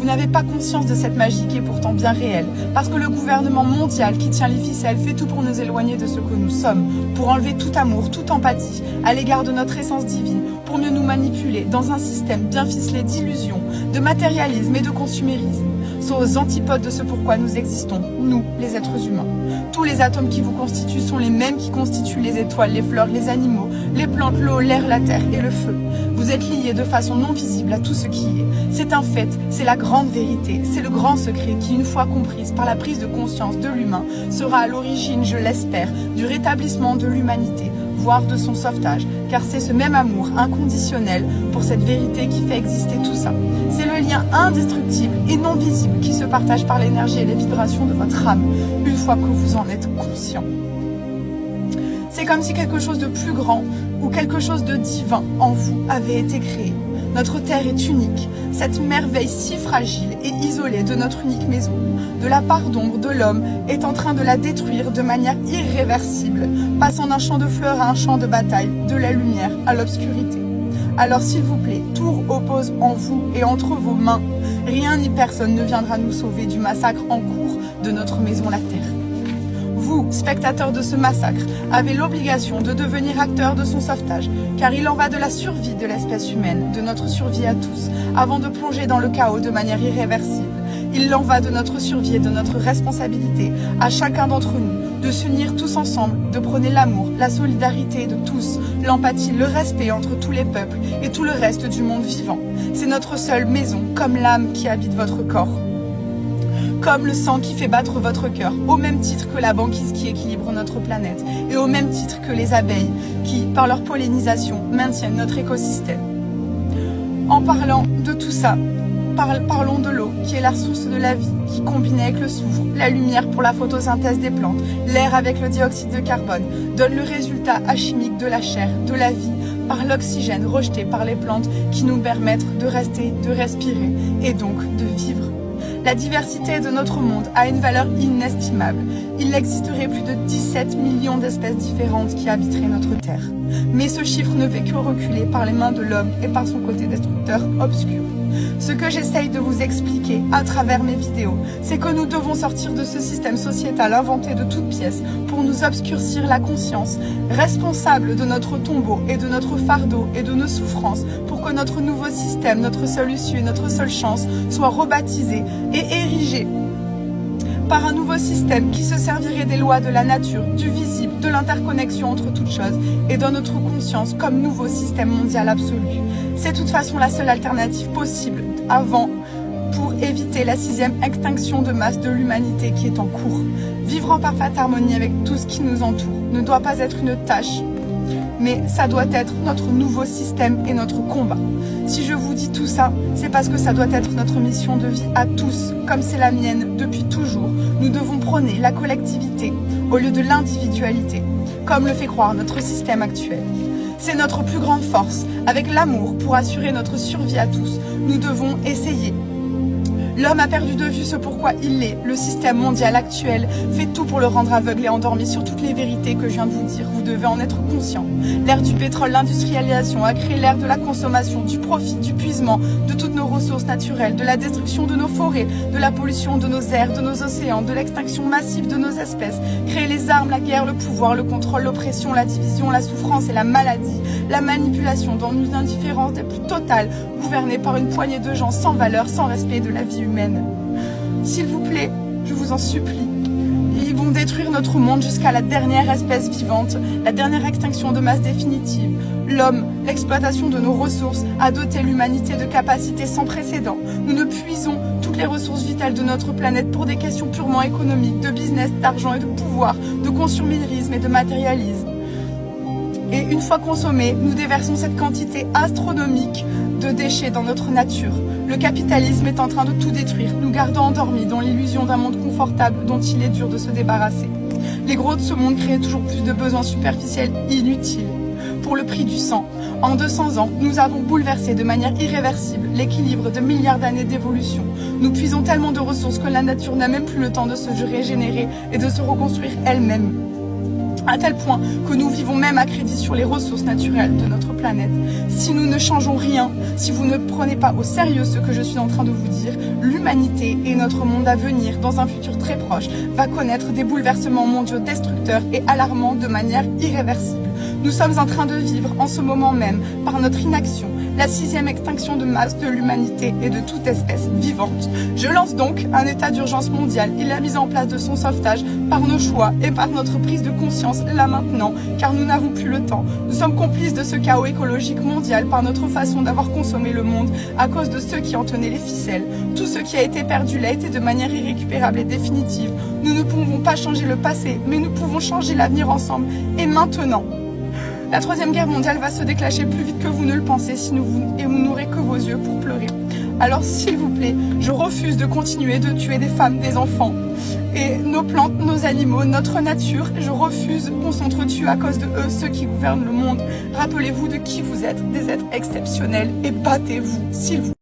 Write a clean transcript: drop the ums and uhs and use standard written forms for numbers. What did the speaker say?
Vous n'avez pas conscience de cette magie qui est pourtant bien réelle, parce que le gouvernement mondial qui tient les ficelles fait tout pour nous éloigner de ce que nous sommes, pour enlever tout amour, toute empathie à l'égard de notre essence divine, pour mieux nous manipuler dans un système bien ficelé d'illusions, de matérialisme et de consumérisme. Sont aux antipodes de ce pourquoi nous existons, nous, les êtres humains. Tous les atomes qui vous constituent sont les mêmes qui constituent les étoiles, les fleurs, les animaux, les plantes, l'eau, l'air, la terre et le feu. Vous êtes liés de façon non visible à tout ce qui est. C'est un fait, c'est la grande vérité, c'est le grand secret qui, une fois comprise par la prise de conscience de l'humain, sera à l'origine, je l'espère, du rétablissement de l'humanité, voire de son sauvetage, car c'est ce même amour inconditionnel pour cette vérité qui fait exister tout ça. C'est le lien indestructible et non visible qui se partage par l'énergie et les vibrations de votre âme, une fois que vous en êtes conscient. C'est comme si quelque chose de plus grand ou quelque chose de divin en vous avait été créé. Notre terre est unique, cette merveille si fragile et isolée de notre unique maison, de la part d'ombre de l'homme, est en train de la détruire de manière irréversible, passant d'un champ de fleurs à un champ de bataille, de la lumière à l'obscurité. Alors s'il vous plaît, tout oppose en vous et entre vos mains. Rien ni personne ne viendra nous sauver du massacre en cours de notre maison la Terre. Vous, spectateurs de ce massacre, avez l'obligation de devenir acteurs de son sauvetage, car il en va de la survie de l'espèce humaine, de notre survie à tous, avant de plonger dans le chaos de manière irréversible. Il en va de notre survie et de notre responsabilité, à chacun d'entre nous, de s'unir tous ensemble, de prôner l'amour, la solidarité de tous, l'empathie, le respect entre tous les peuples et tout le reste du monde vivant. C'est notre seule maison, comme l'âme qui habite votre corps. Comme le sang qui fait battre votre cœur, au même titre que la banquise qui équilibre notre planète, et au même titre que les abeilles qui, par leur pollinisation, maintiennent notre écosystème. En parlant de tout ça, parlons de l'eau, qui est la source de la vie, qui combine avec le soufre, la lumière pour la photosynthèse des plantes, l'air avec le dioxyde de carbone, donne le résultat alchimique de la chair, de la vie, par l'oxygène rejeté par les plantes qui nous permettent de rester, de respirer, et donc de vivre. La diversité de notre monde a une valeur inestimable. Il existerait plus de 17 millions d'espèces différentes qui habiteraient notre Terre. Mais ce chiffre ne fait que reculer par les mains de l'homme et par son côté destructeur obscur. Ce que j'essaye de vous expliquer à travers mes vidéos, c'est que nous devons sortir de ce système sociétal inventé de toutes pièces pour nous obscurcir la conscience, responsable de notre tombeau et de notre fardeau et de nos souffrances, pour que notre nouveau système, notre seule issue et notre seule chance soit rebaptisé et érigé par un nouveau système qui se servirait des lois de la nature, du visible, de l'interconnexion entre toutes choses et dans notre conscience comme nouveau système mondial absolu. C'est de toute façon la seule alternative possible avant pour éviter la 6e extinction de masse de l'humanité qui est en cours. Vivre en parfaite harmonie avec tout ce qui nous entoure ne doit pas être une tâche, mais ça doit être notre nouveau système et notre combat. Si je vous dis tout ça, c'est parce que ça doit être notre mission de vie à tous, comme c'est la mienne depuis toujours. Nous devons prôner la collectivité au lieu de l'individualité, comme le fait croire notre système actuel. C'est notre plus grande force, avec l'amour pour assurer notre survie à tous. Nous devons essayer. L'homme a perdu de vue ce pourquoi il est. Le système mondial actuel fait tout pour le rendre aveugle et endormi sur toutes les vérités que je viens de vous dire. Vous devez en être conscient. L'ère du pétrole, l'industrialisation a créé l'ère de la consommation, du profit, du puisement de toutes nos ressources naturelles, de la destruction de nos forêts, de la pollution de nos airs, de nos océans, de l'extinction massive de nos espèces. Créer les armes, la guerre, le pouvoir, le contrôle, l'oppression, la division, la souffrance et la maladie. La manipulation dans une indifférence des plus totales, gouvernée par une poignée de gens sans valeur, sans respect de la vie humaine. S'il vous plaît, je vous en supplie, ils vont détruire notre monde jusqu'à la dernière espèce vivante, la dernière extinction de masse définitive. L'homme, l'exploitation de nos ressources, a doté l'humanité de capacités sans précédent. Nous ne puisons toutes les ressources vitales de notre planète pour des questions purement économiques, de business, d'argent et de pouvoir, de consumérisme et de matérialisme. Et une fois consommés, nous déversons cette quantité astronomique de déchets dans notre nature. Le capitalisme est en train de tout détruire, nous gardant endormis dans l'illusion d'un monde confortable dont il est dur de se débarrasser. Les gros de ce monde créent toujours plus de besoins superficiels inutiles. Pour le prix du sang, en 200 ans, nous avons bouleversé de manière irréversible l'équilibre de milliards d'années d'évolution. Nous puisons tellement de ressources que la nature n'a même plus le temps de se régénérer et de se reconstruire elle-même. à tel point que nous vivons même à crédit sur les ressources naturelles de notre planète. Si nous ne changeons rien, si vous ne prenez pas au sérieux ce que je suis en train de vous dire, l'humanité et notre monde à venir, dans un futur très proche, va connaître des bouleversements mondiaux destructeurs et alarmants de manière irréversible. Nous sommes en train de vivre en ce moment même, par notre inaction, la 6e extinction de masse de l'humanité et de toute espèce vivante. Je lance donc un état d'urgence mondial et la mise en place de son sauvetage par nos choix et par notre prise de conscience là maintenant, car nous n'avons plus le temps. Nous sommes complices de ce chaos écologique mondial par notre façon d'avoir consommé le monde à cause de ceux qui en tenaient les ficelles. Tout ce qui a été perdu l'a été de manière irrécupérable et définitive. Nous ne pouvons pas changer le passé, mais nous pouvons changer l'avenir ensemble et maintenant. La 3e guerre mondiale va se déclencher plus vite que vous ne le pensez et vous n'aurez que vos yeux pour pleurer. Alors s'il vous plaît, je refuse de continuer de tuer des femmes, des enfants et nos plantes, nos animaux, notre nature. Je refuse qu'on s'entretue à cause de eux, ceux qui gouvernent le monde. Rappelez-vous de qui vous êtes, des êtres exceptionnels et battez-vous, s'il vous plaît.